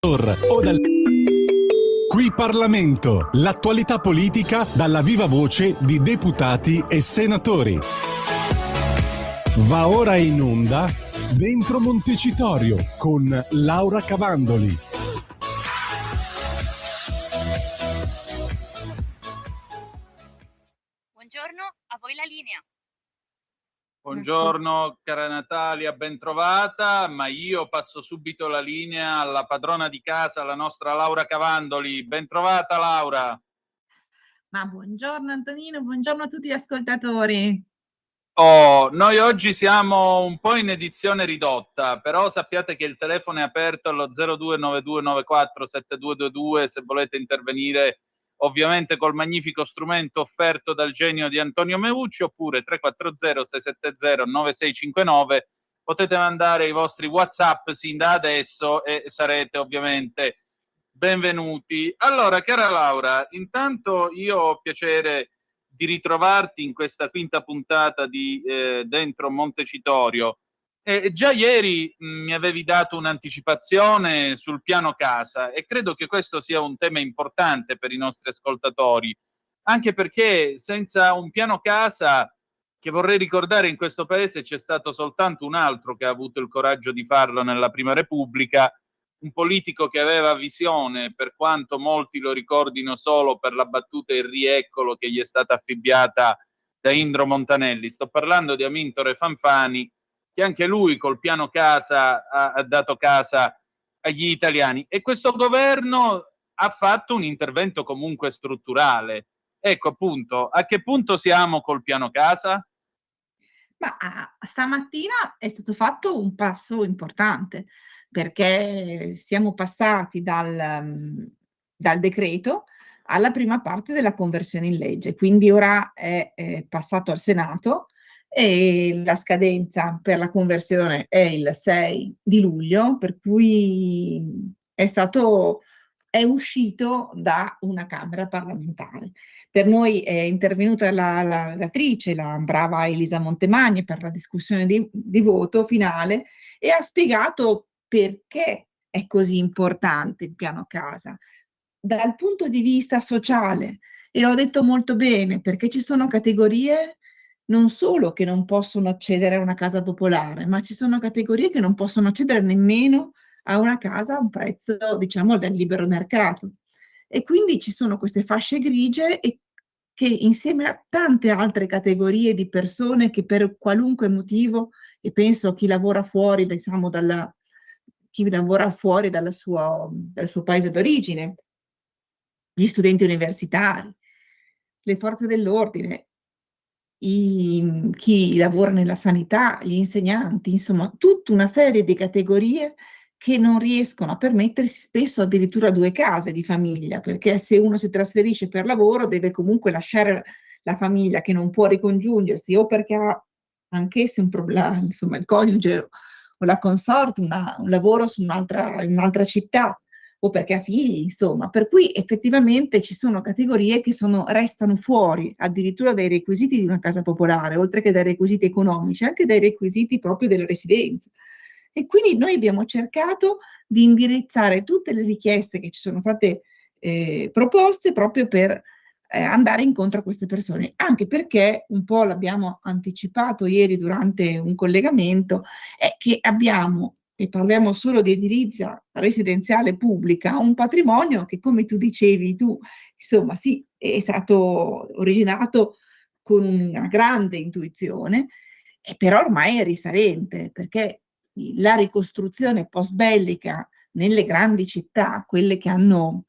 o dal... Qui Parlamento, l'attualità politica dalla viva voce di deputati e senatori. Va ora in onda Dentro Montecitorio con Laura Cavandoli. Buongiorno, a voi la linea. Buongiorno cara Natalia, ben trovata, ma io passo subito la linea alla padrona di casa, la nostra Laura Cavandoli. Ben trovata Laura. Ma buongiorno Antonino, buongiorno a tutti gli ascoltatori. Noi oggi siamo un po' in edizione ridotta, però sappiate che il telefono è aperto allo 0292947222 se volete intervenire ovviamente col magnifico strumento offerto dal genio di Antonio Meucci, oppure 340-670-9659. Potete mandare i vostri WhatsApp sin da adesso e sarete ovviamente benvenuti. Allora, cara Laura, intanto io ho piacere di ritrovarti in questa quinta puntata di Dentro Montecitorio. Già ieri mi avevi dato un'anticipazione sul piano casa e credo che questo sia un tema importante per i nostri ascoltatori, anche perché senza un piano casa, che vorrei ricordare in questo paese c'è stato soltanto un altro che ha avuto il coraggio di farlo nella Prima Repubblica, un politico che aveva visione, per quanto molti lo ricordino solo per la battuta Il rieccolo che gli è stata affibbiata da Indro Montanelli. Sto parlando di Amintore Fanfani, che anche lui col piano casa ha dato casa agli italiani, e questo governo ha fatto un intervento comunque strutturale. Ecco appunto, a che punto siamo col piano casa? Ma stamattina è stato fatto un passo importante, perché siamo passati dal decreto alla prima parte della conversione in legge, quindi ora è passato al Senato e la scadenza per la conversione è il 6 di luglio, per cui è uscito da una Camera parlamentare. Per noi è intervenuta la relatrice, la brava Elisa Montemagni, per la discussione di voto finale, e ha spiegato perché è così importante il piano casa dal punto di vista sociale, e l'ho detto molto bene, perché ci sono categorie non solo che non possono accedere a una casa popolare, ma ci sono categorie che non possono accedere nemmeno a una casa a un prezzo, diciamo, del libero mercato. E quindi ci sono queste fasce grigie che insieme a tante altre categorie di persone che per qualunque motivo, e penso a chi lavora fuori, diciamo, chi lavora fuori dal suo paese d'origine, gli studenti universitari, le forze dell'ordine, chi lavora nella sanità, gli insegnanti, insomma, tutta una serie di categorie che non riescono a permettersi spesso addirittura 2 case di famiglia, perché se uno si trasferisce per lavoro deve comunque lasciare la famiglia, che non può ricongiungersi, o perché ha anch'essa un problema, insomma, il coniuge o la consorte, un lavoro in un'altra città, o perché ha figli, insomma. Per cui effettivamente ci sono categorie che restano fuori addirittura dai requisiti di una casa popolare, oltre che dai requisiti economici, anche dai requisiti proprio della residenza. E quindi noi abbiamo cercato di indirizzare tutte le richieste che ci sono state proposte proprio per andare incontro a queste persone, anche perché un po' l'abbiamo anticipato ieri durante un collegamento, è che abbiamo, e parliamo solo di edilizia residenziale pubblica, un patrimonio che, come tu dicevi, insomma, sì, è stato originato con una grande intuizione, però ormai è risalente, perché la ricostruzione post-bellica nelle grandi città, quelle che hanno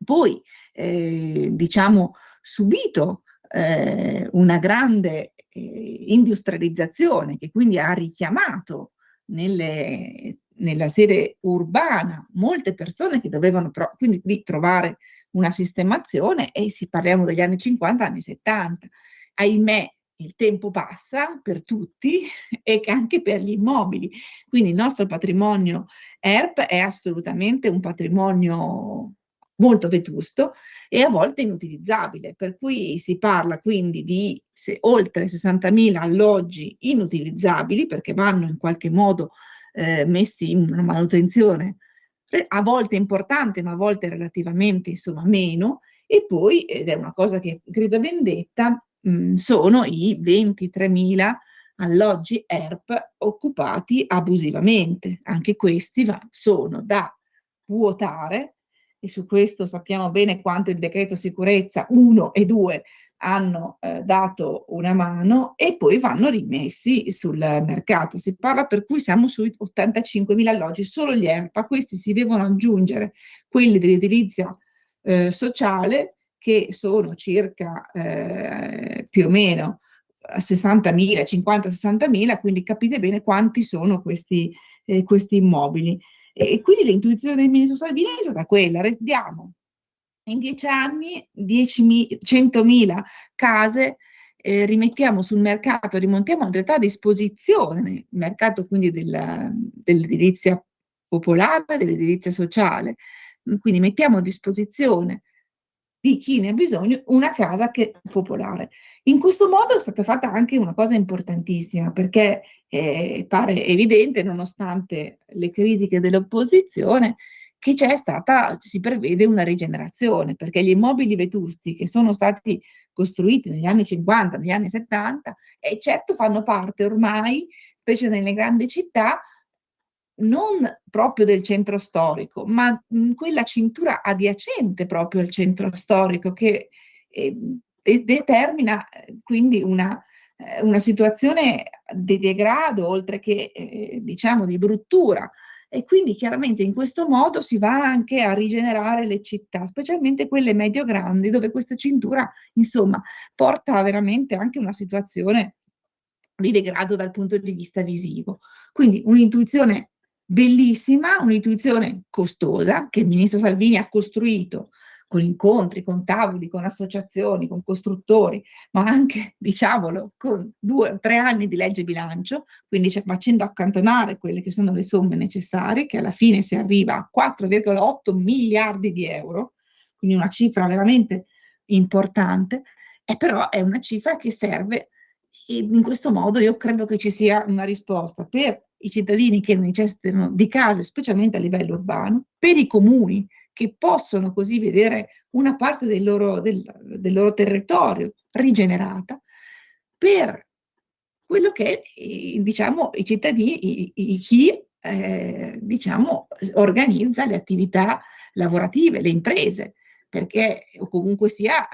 poi, diciamo, subito una grande industrializzazione, che quindi ha richiamato nella sede urbana molte persone che dovevano quindi di trovare una sistemazione, e parliamo degli anni 50, anni 70. Ahimè, il tempo passa per tutti e anche per gli immobili. Quindi il nostro patrimonio ERP è assolutamente un patrimonio molto vetusto e a volte inutilizzabile, per cui si parla quindi di oltre 60.000 alloggi inutilizzabili, perché vanno in qualche modo messi in una manutenzione a volte importante, ma a volte relativamente, insomma, meno. E poi, ed è una cosa che grido vendetta, sono i 23.000 alloggi ERP occupati abusivamente. Anche questi sono da vuotare, e su questo sappiamo bene quanto il decreto sicurezza 1 e 2 hanno dato una mano, e poi vanno rimessi sul mercato. Si parla, per cui siamo sui 85.000 alloggi, solo gli ERP. A questi si devono aggiungere quelli dell'edilizia sociale, che sono circa più o meno 60.000, 50-60.000, quindi capite bene quanti sono questi immobili. E quindi l'intuizione del ministro Salvini è stata quella: diamo in 10 anni 100.000 case, rimettiamo sul mercato, rimontiamo in realtà a disposizione il mercato, quindi dell'edilizia popolare, dell'edilizia sociale. Quindi mettiamo a disposizione di chi ne ha bisogno una casa che è popolare. In questo modo è stata fatta anche una cosa importantissima, perché pare evidente, nonostante le critiche dell'opposizione, che si prevede una rigenerazione, perché gli immobili vetusti che sono stati costruiti negli anni 50, negli anni 70, certo fanno parte ormai, specie nelle grandi città, non proprio del centro storico, ma quella cintura adiacente proprio al centro storico, che determina quindi una situazione di degrado, oltre che diciamo di bruttura. E quindi chiaramente in questo modo si va anche a rigenerare le città, specialmente quelle medio-grandi, dove questa cintura, insomma, porta veramente anche una situazione di degrado dal punto di vista visivo. Quindi un'intuizione bellissima, un'intuizione costosa, che il ministro Salvini ha costruito con incontri, con tavoli, con associazioni, con costruttori, ma anche, diciamolo, con 2 o 3 anni di legge bilancio, quindi facendo accantonare quelle che sono le somme necessarie, che alla fine si arriva a 4,8 miliardi di euro, quindi una cifra veramente importante, e però è una cifra che serve. E in questo modo io credo che ci sia una risposta per i cittadini che necessitano di case, specialmente a livello urbano, per i comuni che possono così vedere una parte del loro territorio rigenerata, per quello che diciamo i cittadini, chi diciamo organizza le attività lavorative, le imprese, perché o comunque sia,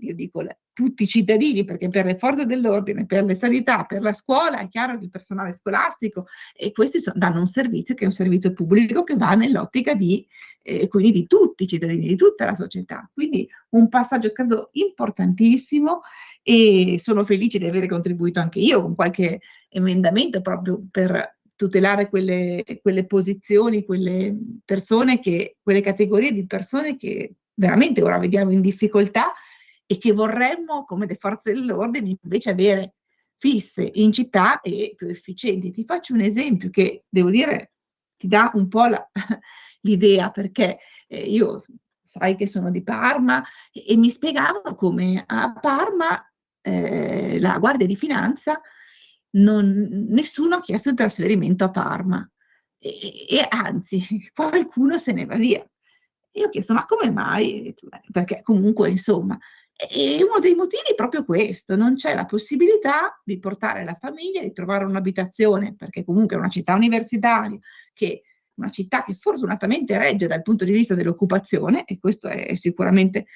io dico tutti i cittadini, perché per le forze dell'ordine, per le sanità, per la scuola, è chiaro che il personale scolastico, e questi danno un servizio che è un servizio pubblico che va nell'ottica quindi di tutti i cittadini, di tutta la società. Quindi un passaggio credo importantissimo, e sono felice di avere contribuito anche io con qualche emendamento proprio per tutelare quelle posizioni, quelle categorie di persone che veramente ora vediamo in difficoltà, e che vorremmo, come le forze dell'ordine, invece avere fisse in città e più efficienti. Ti faccio un esempio che, devo dire, ti dà un po' l'idea, perché io sai che sono di Parma, e mi spiegavano come a Parma la Guardia di Finanza, nessuno ha chiesto il trasferimento a Parma, e anzi qualcuno se ne va via. Io ho chiesto: ma come mai? Perché comunque, insomma, e uno dei motivi è proprio questo: non c'è la possibilità di portare la famiglia, di trovare un'abitazione, perché comunque è una città universitaria, una città che fortunatamente regge dal punto di vista dell'occupazione, e questo è sicuramente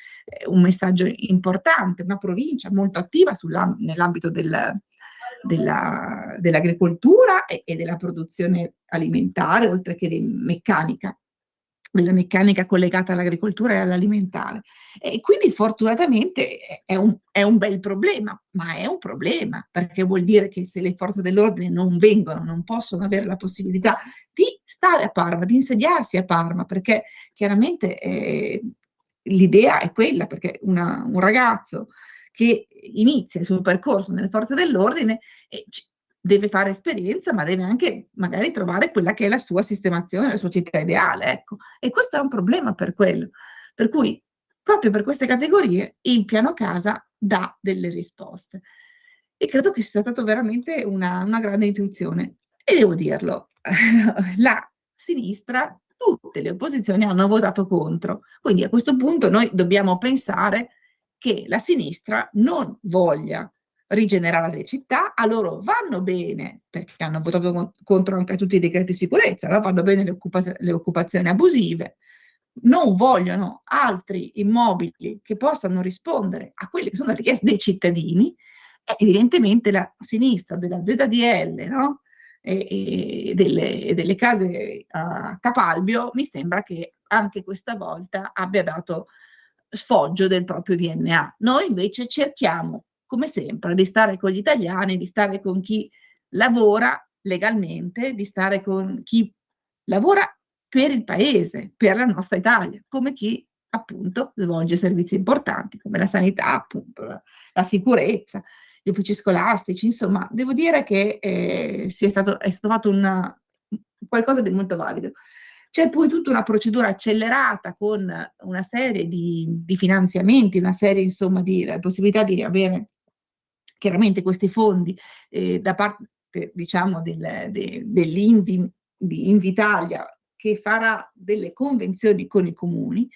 un messaggio importante, una provincia molto attiva nell'ambito dell'agricoltura e della produzione alimentare, oltre che della meccanica collegata all'agricoltura e all'alimentare. E quindi fortunatamente è un bel problema, ma è un problema, perché vuol dire che se le forze dell'ordine non vengono, non possono avere la possibilità di stare a Parma, di insediarsi a Parma, perché chiaramente l'idea è quella, perché un ragazzo che inizia il suo percorso nelle forze dell'ordine deve fare esperienza, ma deve anche magari trovare quella che è la sua sistemazione, la sua città ideale, ecco. E questo è un problema per quello. Per cui, proprio per queste categorie, il piano casa dà delle risposte. E credo che sia stata veramente una grande intuizione. E devo dirlo, la sinistra tutte le opposizioni hanno votato contro. Quindi a questo punto noi dobbiamo pensare che la sinistra non voglia rigenerare le città, a loro vanno bene, perché hanno votato contro anche tutti i decreti sicurezza, no? Vanno bene le occupazioni abusive, non vogliono altri immobili che possano rispondere a quelle che sono le richieste dei cittadini, e evidentemente la sinistra della ZDL, no? E delle case a Capalbio, mi sembra che anche questa volta abbia dato sfoggio del proprio DNA. Noi invece cerchiamo, come sempre, di stare con gli italiani, di stare con chi lavora legalmente, di stare con chi lavora per il paese, per la nostra Italia, come chi appunto svolge servizi importanti come la sanità, appunto, la sicurezza, gli uffici scolastici. Insomma, devo dire che è stato fatto qualcosa di molto valido. C'è poi tutta una procedura accelerata con una serie di finanziamenti, una serie insomma di possibilità di avere chiaramente questi fondi da parte diciamo dell'Invi di Invitalia, che farà delle convenzioni con i comuni,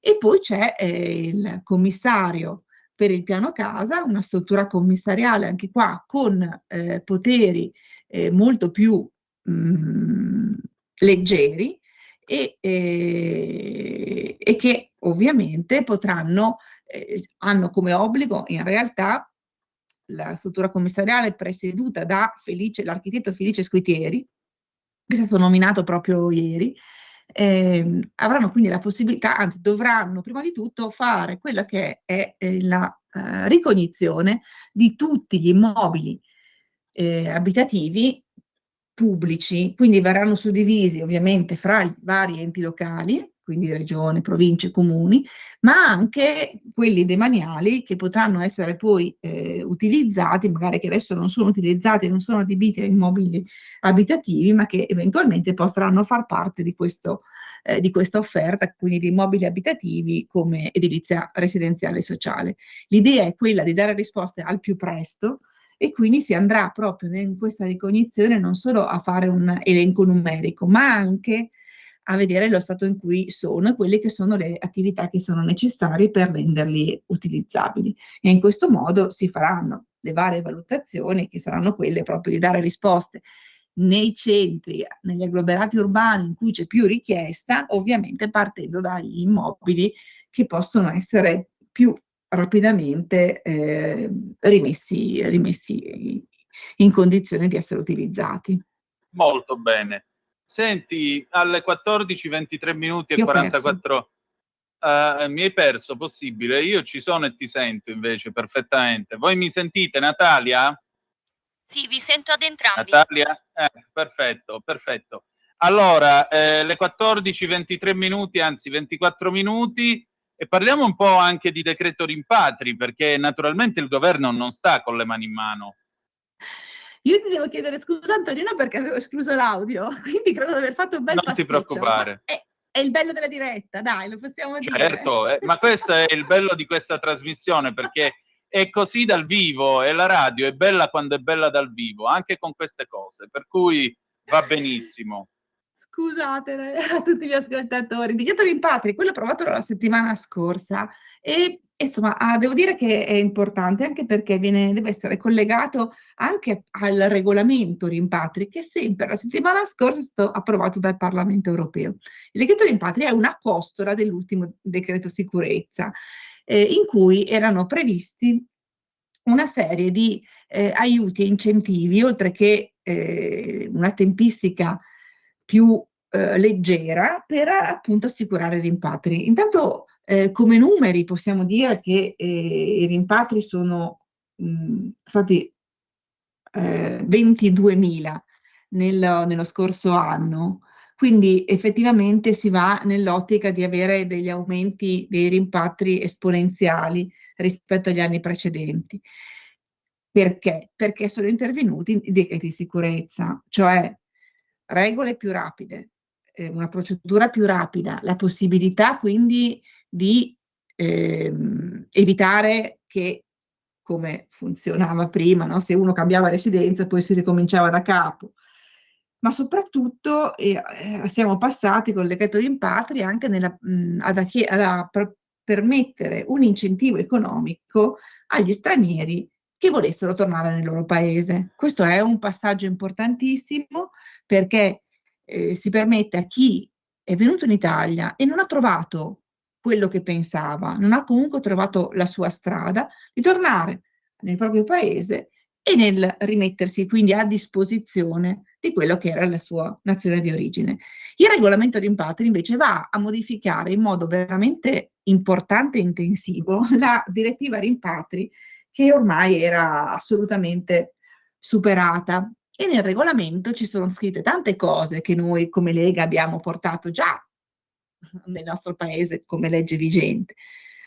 e poi c'è il commissario per il piano casa, una struttura commissariale anche qua con poteri molto più leggeri, e che ovviamente hanno come obbligo in realtà la struttura commissariale presieduta da l'architetto Felice Squitieri, che è stato nominato proprio ieri. Avranno quindi la possibilità, anzi dovranno prima di tutto fare quella che è la ricognizione di tutti gli immobili abitativi pubblici, quindi verranno suddivisi ovviamente fra i vari enti locali, quindi regione, province, comuni, ma anche quelli demaniali che potranno essere poi utilizzati, magari che adesso non sono utilizzati, non sono adibiti a immobili abitativi, ma che eventualmente potranno far parte di questa offerta, quindi di immobili abitativi come edilizia residenziale e sociale. L'idea è quella di dare risposte al più presto, e quindi si andrà proprio in questa ricognizione non solo a fare un elenco numerico, ma anche a vedere lo stato in cui sono e quelle che sono le attività che sono necessarie per renderli utilizzabili. E in questo modo si faranno le varie valutazioni, che saranno quelle proprio di dare risposte nei centri, negli agglomerati urbani in cui c'è più richiesta, ovviamente partendo dagli immobili che possono essere più rapidamente rimessi in condizione di essere utilizzati. Molto bene. Senti, alle 14:23 minuti e 44 mi hai perso, possibile? Io ci sono e ti sento invece perfettamente. Voi mi sentite, Natalia? Sì, vi sento ad entrambi. Natalia? Perfetto, perfetto. Allora, le 14:23 minuti, anzi 24 minuti, e parliamo un po' anche di decreto rimpatri, perché naturalmente il governo non sta con le mani in mano. Io ti devo chiedere scusa, Antonino, perché avevo escluso l'audio, quindi credo di aver fatto un bel Non pasticcio. ti preoccupare. È il bello della diretta, dai, lo possiamo dire. Certo, ma questo è il bello di questa trasmissione, perché è così dal vivo, e la radio è bella quando è bella dal vivo, anche con queste cose, per cui va benissimo. Scusate a tutti gli ascoltatori. Decreto rimpatri, quello approvato la settimana scorsa, e insomma devo dire che è importante anche perché deve essere collegato anche al regolamento rimpatri, che sempre la settimana scorsa è stato approvato dal Parlamento europeo. Il decreto rimpatri è una costola dell'ultimo decreto sicurezza, in cui erano previsti una serie di aiuti e incentivi, oltre che una tempistica più leggera per appunto assicurare i rimpatri. Intanto come numeri possiamo dire che i rimpatri sono stati 22.000 nello scorso anno, quindi effettivamente si va nell'ottica di avere degli aumenti dei rimpatri esponenziali rispetto agli anni precedenti. Perché? Perché sono intervenuti i decreti di sicurezza, cioè regole più rapide, una procedura più rapida, la possibilità quindi di evitare che, come funzionava prima, no? Se uno cambiava residenza poi si ricominciava da capo. ma soprattutto siamo passati col decreto rimpatri anche permettere un incentivo economico agli stranieri che volessero tornare nel loro paese. Questo è un passaggio importantissimo, perché si permette a chi è venuto in Italia e non ha trovato quello che pensava, non ha comunque trovato la sua strada, di tornare nel proprio paese e nel rimettersi quindi a disposizione di quello che era la sua nazione di origine. Il regolamento rimpatri invece va a modificare in modo veramente importante e intensivo la direttiva rimpatri, che ormai era assolutamente superata. E nel regolamento ci sono scritte tante cose che noi come Lega abbiamo portato già nel nostro paese come legge vigente.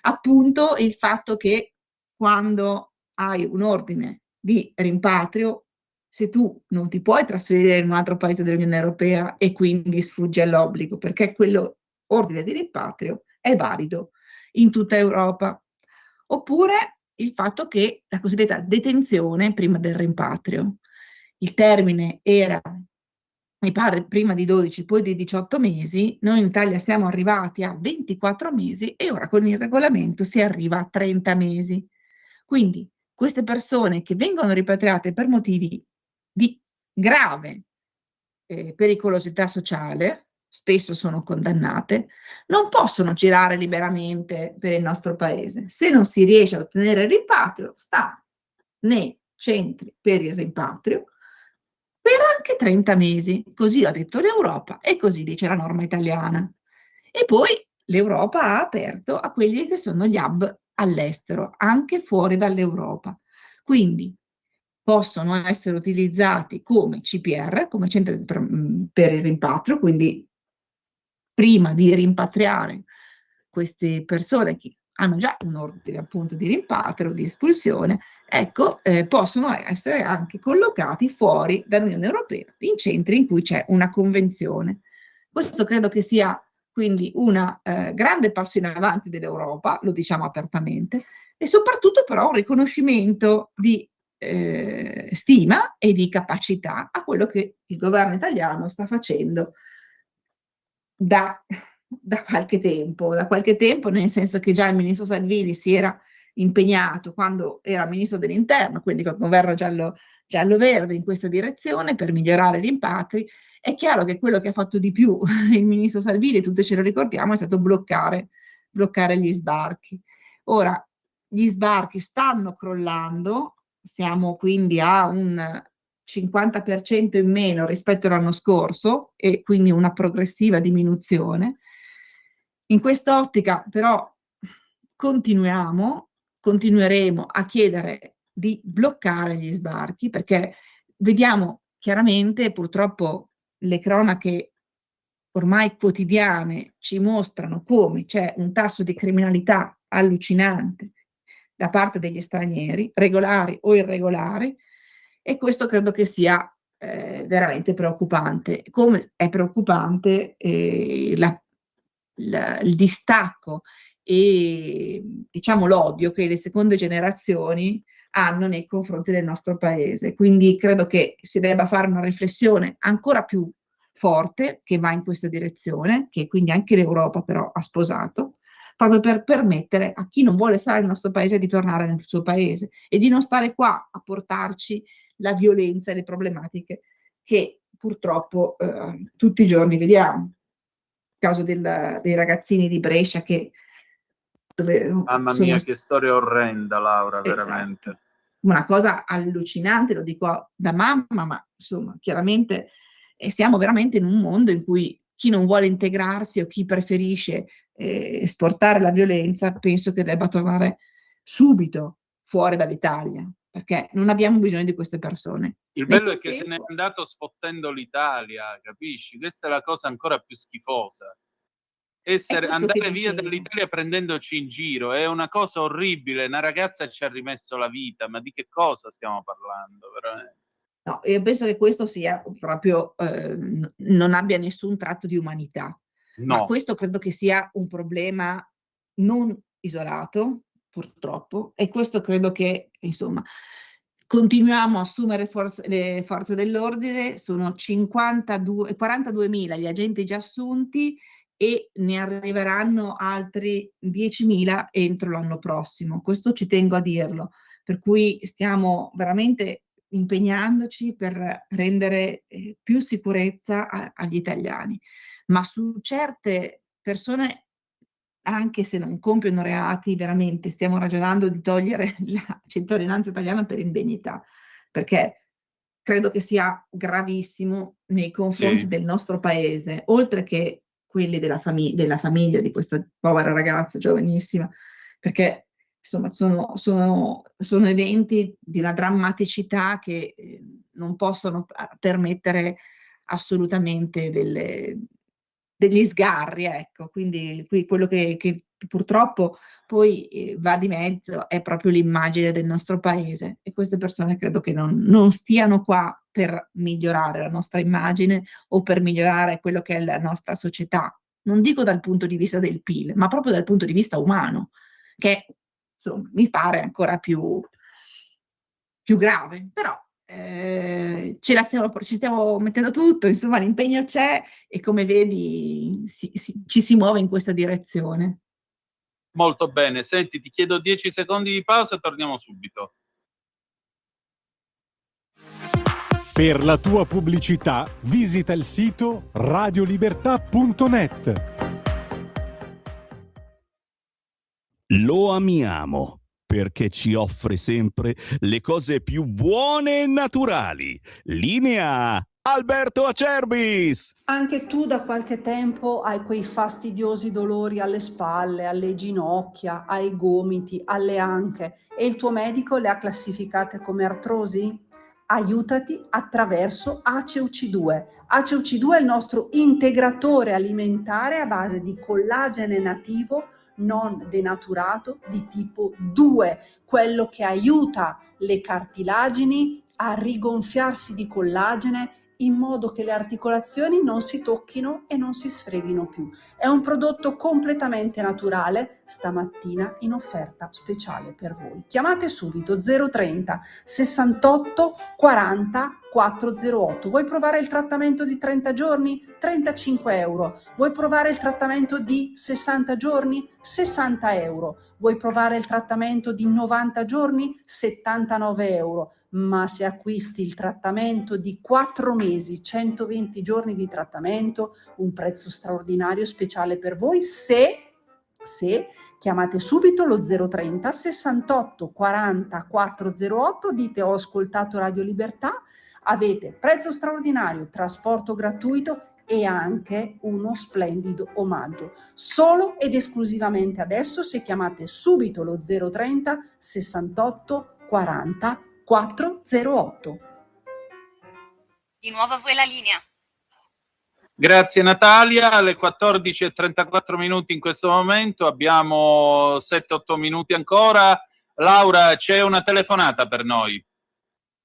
Appunto il fatto che quando hai un ordine di rimpatrio, se tu non ti puoi trasferire in un altro paese dell'Unione Europea e quindi sfuggi all'obbligo, perché quello ordine di rimpatrio è valido in tutta Europa. Oppure il fatto che la cosiddetta detenzione prima del rimpatrio, il termine era, mi pare, prima di 12, poi di 18 mesi, noi in Italia siamo arrivati a 24 mesi e ora con il regolamento si arriva a 30 mesi. Quindi queste persone che vengono rimpatriate per motivi di grave pericolosità sociale, spesso sono condannate, non possono girare liberamente per il nostro paese. Se non si riesce a ottenere il rimpatrio, sta nei centri per il rimpatrio per anche 30 mesi, così ha detto l'Europa e così dice la norma italiana. E poi l'Europa ha aperto a quelli che sono gli hub all'estero, anche fuori dall'Europa. Quindi possono essere utilizzati come CPR, come centri per il rimpatrio, quindi prima di rimpatriare queste persone che hanno già un ordine appunto di rimpatrio, di espulsione, ecco, possono essere anche collocati fuori dall'Unione Europea, in centri in cui c'è una convenzione. Questo credo che sia quindi un grande passo in avanti dell'Europa, lo diciamo apertamente, e soprattutto però un riconoscimento di stima e di capacità a quello che il governo italiano sta facendo da, da qualche tempo, nel senso che già il ministro Salvini si era impegnato quando era ministro dell'Interno, quindi col governo giallo-verde, in questa direzione per migliorare gli rimpatri. È chiaro che quello che ha fatto di più il ministro Salvini, tutti ce lo ricordiamo, è stato bloccare gli sbarchi. Ora, gli sbarchi stanno crollando, siamo quindi a un 50% in meno rispetto all'anno scorso e quindi una progressiva diminuzione. In quest'ottica però continueremo a chiedere di bloccare gli sbarchi, perché vediamo chiaramente, purtroppo le cronache ormai quotidiane ci mostrano come c'è un tasso di criminalità allucinante da parte degli stranieri, regolari o irregolari, e questo credo che sia veramente preoccupante. Come è preoccupante il distacco e diciamo l'odio che le seconde generazioni hanno nei confronti del nostro paese. Quindi credo che si debba fare una riflessione ancora più forte che va in questa direzione, che quindi anche l'Europa però ha sposato, proprio per permettere a chi non vuole stare nel nostro paese di tornare nel suo paese e di non stare qua a portarci la violenza e le problematiche che purtroppo tutti i giorni vediamo. Il caso dei ragazzini di Brescia che Mamma mia, che storia orrenda, Laura, veramente. Esatto. Una cosa allucinante, lo dico da mamma, ma insomma, chiaramente siamo veramente in un mondo in cui chi non vuole integrarsi o chi preferisce esportare la violenza, penso che debba tornare subito fuori dall'Italia, perché non abbiamo bisogno di queste persone. Il bello è che se n'è andato sfottendo l'Italia, capisci? Questa è la cosa ancora più schifosa. Andare via dall'Italia prendendoci in giro è una cosa orribile. Una ragazza ci ha rimesso la vita, ma di che cosa stiamo parlando, veramente? No, io penso che questo sia proprio, non abbia nessun tratto di umanità, ma questo credo che sia un problema non isolato, purtroppo, e questo credo che, insomma, continuiamo a assumere le forze dell'ordine, sono 42.000 gli agenti già assunti e ne arriveranno altri 10.000 entro l'anno prossimo. Questo ci tengo a dirlo, per cui stiamo veramente impegnandoci per rendere più sicurezza agli italiani. Ma su certe persone, anche se non compiono reati, veramente stiamo ragionando di togliere la cittadinanza italiana per indegnità, perché credo che sia gravissimo nei confronti Sì. del nostro paese, oltre che quelli della famiglia di questa povera ragazza giovanissima, perché insomma sono eventi di una drammaticità che non possono permettere assolutamente degli sgarri, ecco. Quindi qui quello che purtroppo poi va di mezzo è proprio l'immagine del nostro paese, e queste persone credo che non stiano qua per migliorare la nostra immagine o per migliorare quello che è la nostra società. Non dico dal punto di vista del PIL, ma proprio dal punto di vista umano, che insomma mi pare ancora più grave, però ci stiamo mettendo tutto, insomma l'impegno c'è e come vedi ci si muove in questa direzione. Molto bene, senti, ti chiedo 10 secondi di pausa e torniamo subito. Per la tua pubblicità visita il sito radiolibertà.net. Lo amiamo perché ci offre sempre le cose più buone e naturali. Linea Alberto Acerbis! Anche tu da qualche tempo hai quei fastidiosi dolori alle spalle, alle ginocchia, ai gomiti, alle anche e il tuo medico le ha classificate come artrosi? Aiutati attraverso ACEUC2. ACEUC2 è il nostro integratore alimentare a base di collagene nativo non denaturato di tipo 2, quello che aiuta le cartilagini a rigonfiarsi di collagene in modo che le articolazioni non si tocchino e non si sfreghino più. È un prodotto completamente naturale, stamattina in offerta speciale per voi. Chiamate subito 030 68 40 408. Vuoi provare il trattamento di 30 giorni? 35 euro. Vuoi provare il trattamento di 60 giorni? 60 euro. Vuoi provare il trattamento di 90 giorni? 79 euro. Ma se acquisti il trattamento di 4 mesi, 120 giorni di trattamento, un prezzo straordinario speciale per voi se chiamate subito lo 030 68 40 408, dite ho ascoltato Radio Libertà, avete prezzo straordinario, trasporto gratuito e anche uno splendido omaggio. Solo ed esclusivamente adesso se chiamate subito lo 030 68 40 408. Di nuovo a voi la linea. Grazie Natalia, alle 14:34 minuti in questo momento, abbiamo 7-8 minuti ancora. Laura, c'è una telefonata per noi.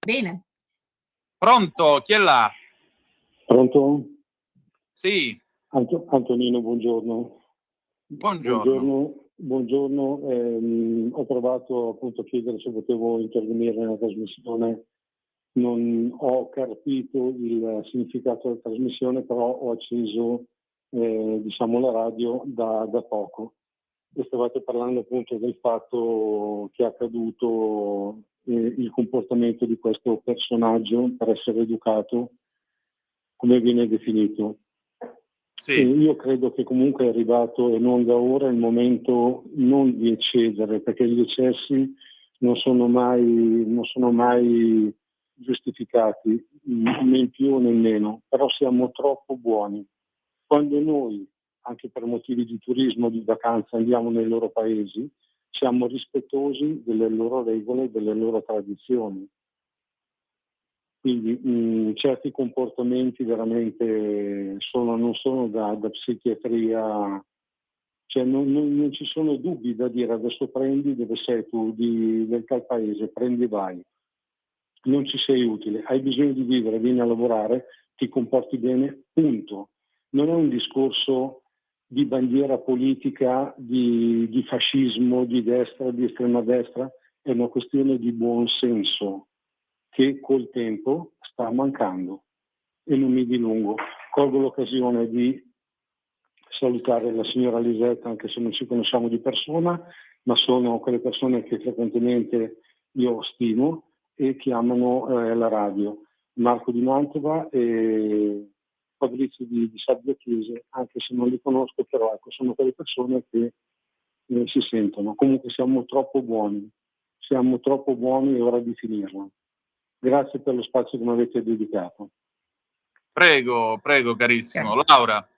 Bene. Pronto? Chi è là? Pronto? Sì. Antonino, buongiorno. Buongiorno. Buongiorno. Ho provato appunto a chiedere se potevo intervenire nella trasmissione. Non ho capito il significato della trasmissione, però ho acceso la radio da poco e stavate parlando appunto del fatto che è accaduto il comportamento di questo personaggio, per essere educato, come viene definito. Sì. Io credo che comunque è arrivato, e non da ora, il momento non di eccedere, perché gli eccessi non sono mai giustificati, né in più né in meno, però siamo troppo buoni. Quando noi, anche per motivi di turismo, di vacanza, andiamo nei loro paesi, siamo rispettosi delle loro regole e delle loro tradizioni. Quindi certi comportamenti veramente non sono da psichiatria, cioè non ci sono dubbi da dire adesso prendi, dove sei tu, del tal paese, prendi e vai. Non ci sei utile, hai bisogno di vivere, vieni a lavorare, ti comporti bene, punto. Non è un discorso di bandiera politica, di fascismo, di destra, di estrema destra, è una questione di buon senso. che col tempo sta mancando. E non mi dilungo. Colgo l'occasione di salutare la signora Lisetta, anche se non ci conosciamo di persona, ma sono quelle persone che frequentemente io stimo e che amano la radio. Marco di Mantova e Fabrizio di Sabbia Chiese, anche se non li conosco, però ecco, sono quelle persone che si sentono. Comunque siamo troppo buoni e è ora di finirla. Grazie per lo spazio che mi avete dedicato. Prego, carissimo. Laura.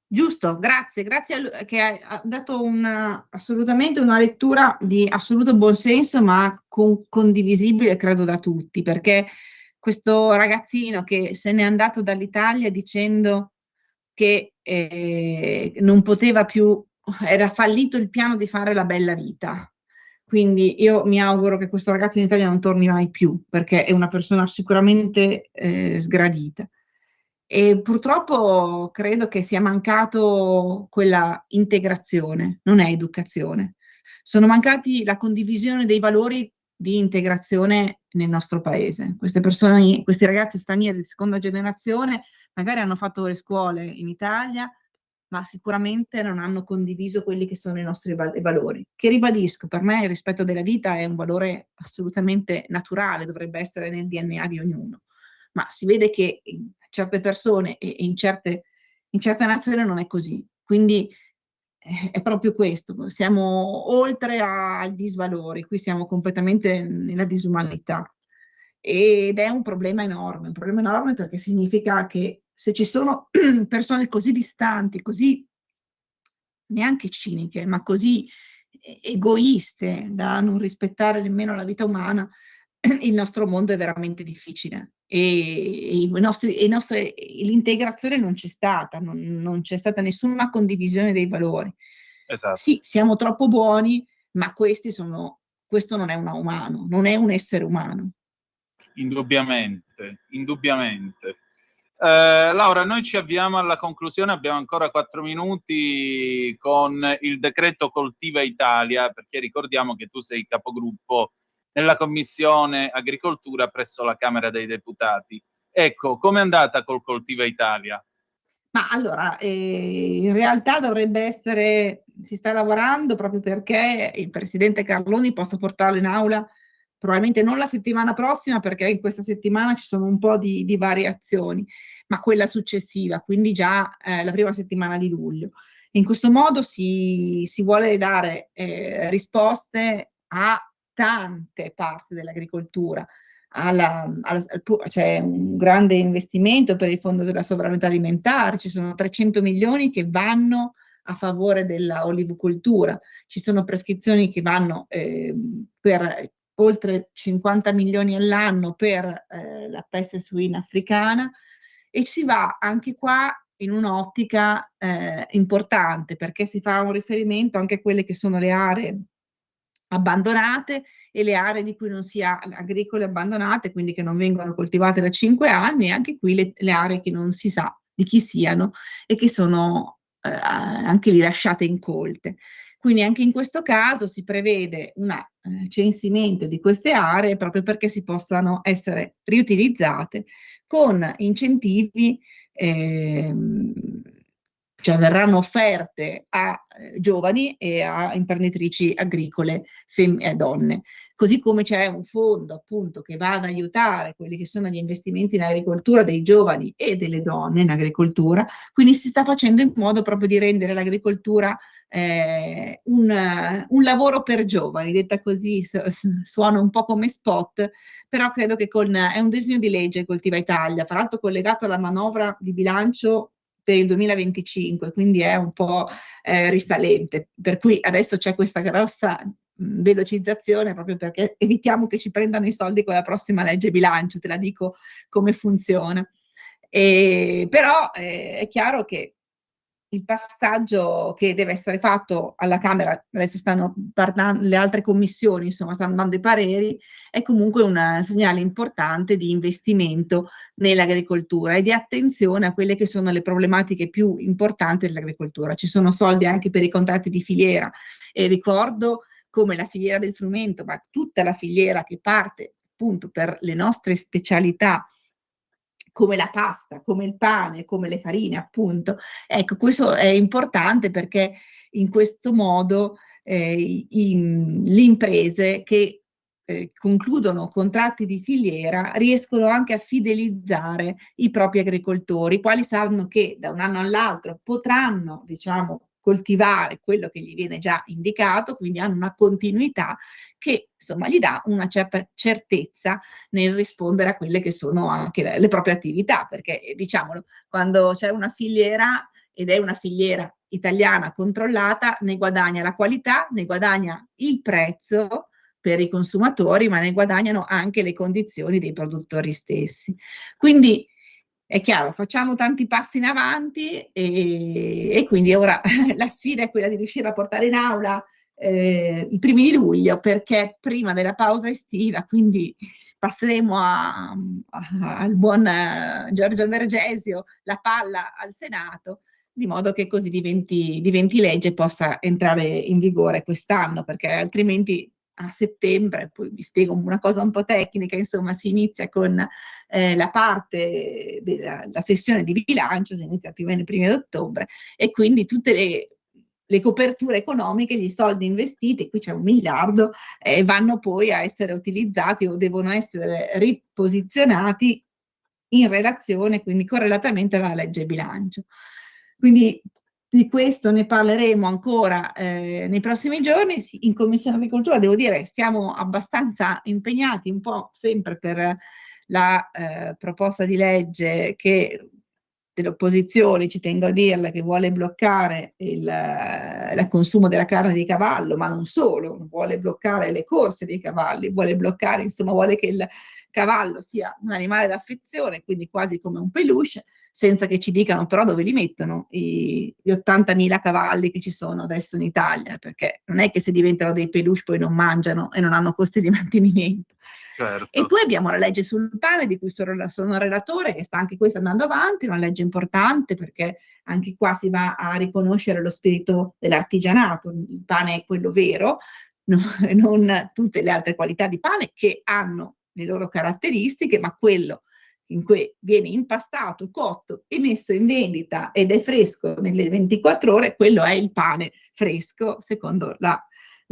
Giusto, grazie che ha dato assolutamente una lettura di assoluto buonsenso, ma condivisibile credo da tutti, perché questo ragazzino che se n'è andato dall'Italia dicendo che non poteva più, era fallito il piano di fare la bella vita. Quindi io mi auguro che questo ragazzo in Italia non torni mai più, perché è una persona sicuramente sgradita. E purtroppo credo che sia mancato quella integrazione, non è educazione. Sono mancati la condivisione dei valori di integrazione nel nostro paese. Queste persone, questi ragazzi stranieri di seconda generazione, magari hanno fatto le scuole in Italia, ma sicuramente non hanno condiviso quelli che sono i nostri valori. Che ribadisco, per me il rispetto della vita è un valore assolutamente naturale, dovrebbe essere nel DNA di ognuno. Ma si vede che in certe persone e in certe nazioni non è così. Quindi è proprio questo, siamo oltre ai disvalori, qui siamo completamente nella disumanità. Ed è un problema enorme perché significa che se ci sono persone così distanti, così neanche ciniche, ma così egoiste da non rispettare nemmeno la vita umana, il nostro mondo è veramente difficile e l'integrazione non c'è stata, non c'è stata nessuna condivisione dei valori. Esatto. Sì, siamo troppo buoni, ma questo non è un umano, non è un essere umano. Indubbiamente. Laura, noi ci avviamo alla conclusione, abbiamo ancora 4 minuti con il decreto Coltiva Italia, perché ricordiamo che tu sei capogruppo nella Commissione Agricoltura presso la Camera dei Deputati. Ecco, com'è andata col Coltiva Italia? Ma allora, in realtà si sta lavorando proprio perché il Presidente Carloni possa portarlo in aula, probabilmente non la settimana prossima, perché in questa settimana ci sono un po' di variazioni, ma quella successiva, quindi già la prima settimana di luglio. In questo modo si vuole dare risposte a tante parti dell'agricoltura. C'è un grande investimento per il Fondo della Sovranità Alimentare, ci sono 300 milioni che vanno a favore della olivicoltura, ci sono prescrizioni che vanno per oltre 50 milioni all'anno per la peste suina africana e si va anche qua in un'ottica importante perché si fa un riferimento anche a quelle che sono le aree abbandonate e le aree di cui non si ha agricole abbandonate, quindi che non vengono coltivate da 5 anni, e anche qui le aree che non si sa di chi siano e che sono anche lì lasciate incolte. Quindi anche in questo caso si prevede un censimento di queste aree proprio perché si possano essere riutilizzate con incentivi cioè verranno offerte a giovani e a imprenditrici agricole donne. Così come c'è un fondo appunto che va ad aiutare quelli che sono gli investimenti in agricoltura dei giovani e delle donne in agricoltura, quindi si sta facendo in modo proprio di rendere l'agricoltura un lavoro per giovani, detta così suona un po' come spot, però credo che è un disegno di legge Coltiva Italia, fra l'altro collegato alla manovra di bilancio per il 2025, quindi è un po' risalente, per cui adesso c'è questa grossa velocizzazione proprio perché evitiamo che ci prendano i soldi con la prossima legge bilancio, te la dico come funziona. Però è chiaro che il passaggio che deve essere fatto alla Camera, adesso stanno parlando le altre commissioni, insomma stanno dando i pareri, è comunque un segnale importante di investimento nell'agricoltura e di attenzione a quelle che sono le problematiche più importanti dell'agricoltura. Ci sono soldi anche per i contratti di filiera e ricordo come la filiera del frumento, ma tutta la filiera che parte appunto per le nostre specialità, come la pasta, come il pane, come le farine, appunto. Ecco, questo è importante perché in questo modo le imprese che concludono contratti di filiera riescono anche a fidelizzare i propri agricoltori, i quali sanno che da un anno all'altro potranno, diciamo, coltivare quello che gli viene già indicato, quindi hanno una continuità che insomma gli dà una certa certezza nel rispondere a quelle che sono anche le proprie attività, perché diciamolo, quando c'è una filiera ed è una filiera italiana controllata, ne guadagna la qualità, ne guadagna il prezzo per i consumatori, ma ne guadagnano anche le condizioni dei produttori stessi. Quindi è chiaro, facciamo tanti passi in avanti e quindi ora la sfida è quella di riuscire a portare in aula i primi di luglio, perché prima della pausa estiva, quindi passeremo al buon Giorgio Vergesio la palla al Senato, di modo che così diventi legge e possa entrare in vigore quest'anno, perché altrimenti a settembre, poi vi spiego una cosa un po' tecnica, insomma si inizia con la parte della sessione di bilancio, si inizia più o meno i primi di ottobre, e quindi tutte le coperture economiche, gli soldi investiti, qui c'è 1 miliardo, vanno poi a essere utilizzati o devono essere riposizionati in relazione, quindi correlatamente alla legge bilancio. Quindi di questo ne parleremo ancora nei prossimi giorni. In Commissione Agricoltura, devo dire, stiamo abbastanza impegnati un po' sempre per la proposta di legge che dell'opposizione, ci tengo a dirla, che vuole bloccare il consumo della carne di cavallo, ma non solo, vuole bloccare le corse dei cavalli, vuole bloccare, insomma, vuole che il cavallo sia un animale d'affezione, quindi quasi come un peluche, senza che ci dicano però dove li mettono gli 80.000 cavalli che ci sono adesso in Italia, perché non è che se diventano dei peluche poi non mangiano e non hanno costi di mantenimento. Certo. E poi abbiamo la legge sul pane, di cui sono relatore, che sta anche questa andando avanti, una legge importante perché anche qua si va a riconoscere lo spirito dell'artigianato, il pane è quello vero, non tutte le altre qualità di pane che hanno le loro caratteristiche, ma quello in cui viene impastato, cotto e messo in vendita ed è fresco nelle 24 ore, quello è il pane fresco secondo la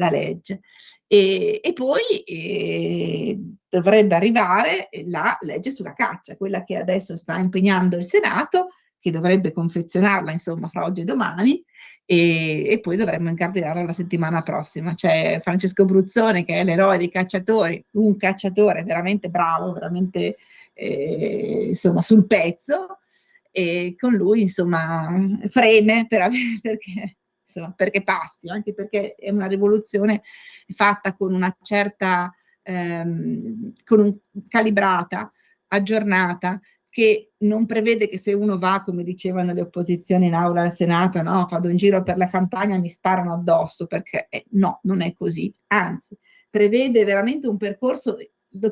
legge. E poi dovrebbe arrivare la legge sulla caccia, quella che adesso sta impegnando il Senato, che dovrebbe confezionarla insomma fra oggi e domani, e poi dovremmo incardinarla la settimana prossima. C'è Francesco Bruzzone, che è l'eroe dei cacciatori, un cacciatore veramente bravo, veramente insomma sul pezzo, e con lui insomma freme perché passi, anche perché è una rivoluzione fatta con una certa calibrata, aggiornata, che non prevede che se uno va, come dicevano le opposizioni in aula al Senato, no, vado in giro per la campagna, mi sparano addosso, perché no, non è così, anzi, prevede veramente un percorso,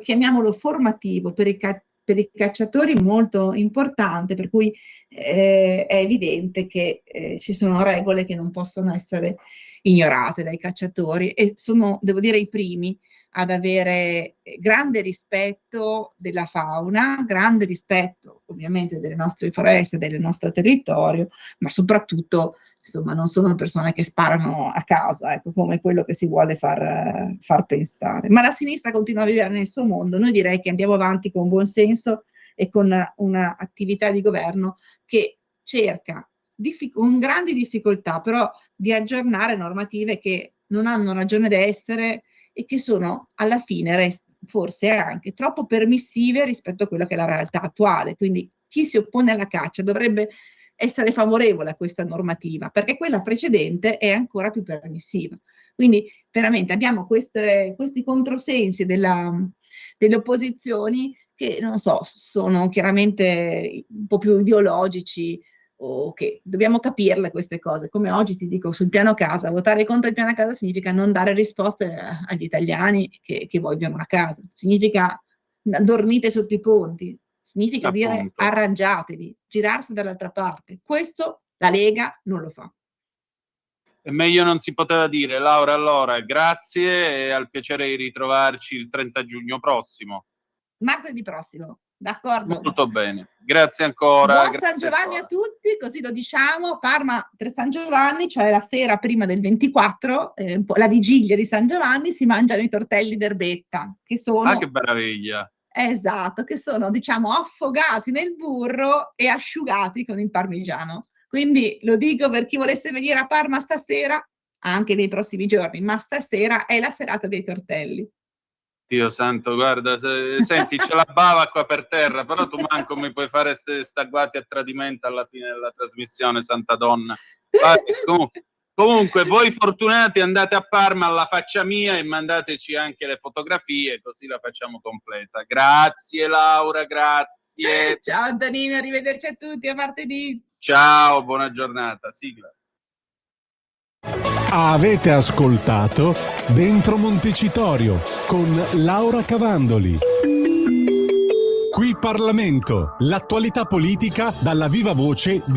chiamiamolo formativo, per i cacciatori molto importante, per cui è evidente che ci sono regole che non possono essere ignorate dai cacciatori, e sono, devo dire, i primi ad avere grande rispetto della fauna, grande rispetto ovviamente delle nostre foreste, del nostro territorio, ma soprattutto insomma non sono persone che sparano a caso, ecco, come quello che si vuole far pensare. Ma la sinistra continua a vivere nel suo mondo. Noi direi che andiamo avanti con buon senso e con un'attività di governo che cerca con grandi difficoltà però di aggiornare normative che non hanno ragione d'essere e che sono alla fine forse anche troppo permissive rispetto a quella che è la realtà attuale. Quindi chi si oppone alla caccia dovrebbe essere favorevole a questa normativa, perché quella precedente è ancora più permissiva. Quindi veramente abbiamo questi controsensi delle opposizioni che, non so, sono chiaramente un po' più ideologici, o che dobbiamo capirle queste cose. Come oggi ti dico sul piano casa, votare contro il piano casa significa non dare risposte agli italiani che vogliono una casa, significa dormite sotto i ponti, significa dire arrangiatevi, girarsi dall'altra parte. Questo la Lega non lo fa. Meglio non si poteva dire. Laura, allora, grazie e al piacere di ritrovarci il 30 giugno prossimo. Martedì prossimo, d'accordo? Molto bene, grazie ancora. Buon San Giovanni a tutti, così lo diciamo. Parma per San Giovanni, cioè la sera prima del 24, un po' la vigilia di San Giovanni, si mangiano i tortelli d'erbetta, che sono... Ah, che meraviglia! Esatto, che sono, diciamo, affogati nel burro e asciugati con il parmigiano. Quindi lo dico per chi volesse venire a Parma stasera, anche nei prossimi giorni, ma stasera è la serata dei tortelli. Dio santo, guarda, senti, c'è la bava qua per terra, però tu manco mi puoi fare sta guati a tradimento alla fine della trasmissione, santa donna. Comunque, voi fortunati andate a Parma alla faccia mia e mandateci anche le fotografie, così la facciamo completa. Grazie Laura, grazie. Ciao Antonino, arrivederci a tutti, a martedì. Ciao, buona giornata, sigla. Avete ascoltato Dentro Montecitorio con Laura Cavandoli. Qui Parlamento, l'attualità politica dalla viva voce di